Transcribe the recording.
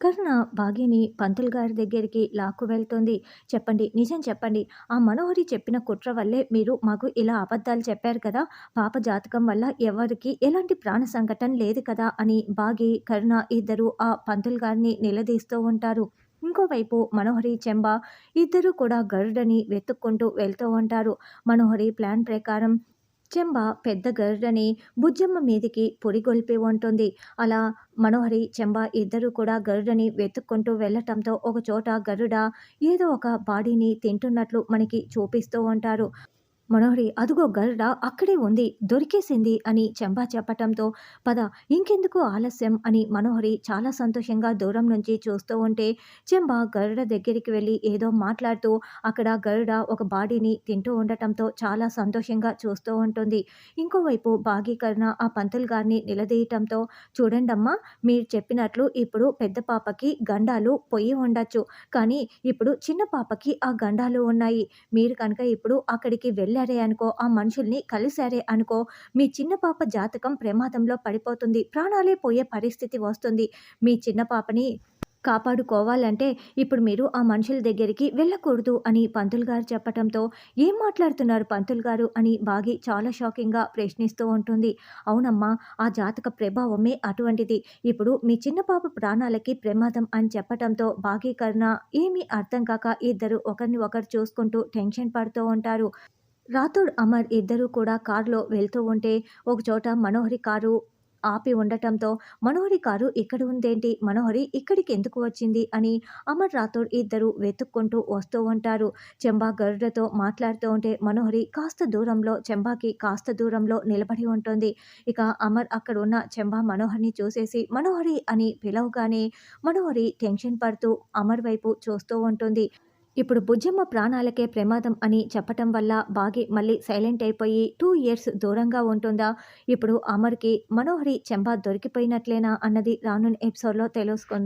కరుణ భాగ్యని పంతులు గారి దగ్గరికి లాక్కు వెళ్తుంది. చెప్పండి, నిజం చెప్పండి. ఆ మనోహరి చెప్పిన కుట్ర వల్లే మీరు మాకు ఇలా అబద్ధాలు చెప్పారు కదా! పాప జాతకం వల్ల ఎవరికీ ఎలాంటి ప్రాణ సంకటం లేదు కదా! అని భాగి, కరుణ ఇద్దరూ ఆ పంతులు గారిని నిలదీస్తూ ఉంటారు. ఇంకోవైపు మనోహరి, చెంబ ఇద్దరూ కూడా గరుడని వెతుక్కుంటూ వెళ్తూ ఉంటారు. మనోహరి ప్లాన్ ప్రకారం చెంబ పెద్ద గరుడని బుజ్జమ్మ మీదికి పురిగొల్పి ఉంటుంది. అలా మనోహరి, చెంబ ఇద్దరూ కూడా గరుడని వెతుక్కుంటూ వెళ్ళటంతో ఒకచోట గరుడ ఏదో ఒక బాడీని తింటున్నట్లు మనకి చూపిస్తూ ఉంటారు. మనోహరి అదుగో గరుడ అక్కడే ఉంది, దొరికేసింది అని చెంబా చెప్పటంతో పద ఇంకెందుకు ఆలస్యం అని మనోహరి చాలా సంతోషంగా దూరం నుంచి చూస్తూ ఉంటే చెంబ గరుడ దగ్గరికి వెళ్ళి ఏదో మాట్లాడుతూ అక్కడ గరుడ ఒక బాడీని తింటూ ఉండటంతో చాలా సంతోషంగా చూస్తూ ఉంటుంది. ఇంకోవైపు భాగీకరణ ఆ పంతులు గారిని నిలదీయటంతో చూడండమ్మా, మీరు చెప్పినట్లు ఇప్పుడు పెద్ద పాపకి గండాలు పొయ్యి ఉండొచ్చు, కానీ ఇప్పుడు చిన్న పాపకి ఆ గండాలు ఉన్నాయి. మీరు కనుక ఇప్పుడు అక్కడికి వెళ్ళారే అనుకో, ఆ మనుషుల్ని కలిసారే అనుకో, మీ చిన్న పాప జాతకం ప్రమాదంలో పడిపోతుంది. ప్రాణాలే పోయే పరిస్థితి వస్తుంది. మీ చిన్న పాపని కాపాడుకోవాలంటే ఇప్పుడు మీరు ఆ మనుషుల దగ్గరికి వెళ్ళకూడదు అని పంతులు గారు చెప్పటంతో, ఏం మాట్లాడుతున్నారు పంతులు గారు అని బాగి చాలా షాకింగ్గా ప్రశ్నిస్తూ ఉంటుంది. అవునమ్మా, ఆ జాతక ప్రభావమే అటువంటిది. ఇప్పుడు మీ చిన్న పాప ప్రాణాలకి ప్రమాదం అని చెప్పటంతో భాగీకరణ ఏమీ అర్థం కాక ఇద్దరు ఒకరిని ఒకరు చూసుకుంటూ టెన్షన్ పడుతూ ఉంటారు. రాథోడ్, అమర్ ఇద్దరూ కూడా కారులో వెళ్తూ ఉంటే ఒకచోట మనోహరి కారు ఆపి ఉండటంతో మనోహరి కారు ఇక్కడ ఉందేంటి? మనోహరి ఇక్కడికి ఎందుకు వచ్చింది? అని అమర్, రాథోడ్ ఇద్దరు వెతుక్కుంటూ వస్తూ ఉంటారు. చెంబా గరుడతో మాట్లాడుతూ ఉంటే మనోహరి కాస్త దూరంలో, చెంబాకి కాస్త దూరంలో నిలబడి ఉంటుంది. ఇక అమర్ అక్కడ ఉన్న చెంబా మనోహర్‌ని చూసేసి మనోహరి అని పిలవగానే మనోహరి టెన్షన్ పడుతూ అమర్ వైపు చూస్తూ ఉంటుంది. ఇప్పుడు బుజ్జమ్మ ప్రాణాలకే ప్రమాదం అని చెప్పటం వల్ల బాగి మళ్ళీ సైలెంట్ అయిపోయి 2 ఇయర్స్ దూరంగా ఉంటుందా? ఇప్పుడు అమర్‌కి మనోహరి, చెంబా దొరికిపోయినట్లేనా అన్నది రానున్న ఎపిసోడ్‌లో తెలుసుకుందాం.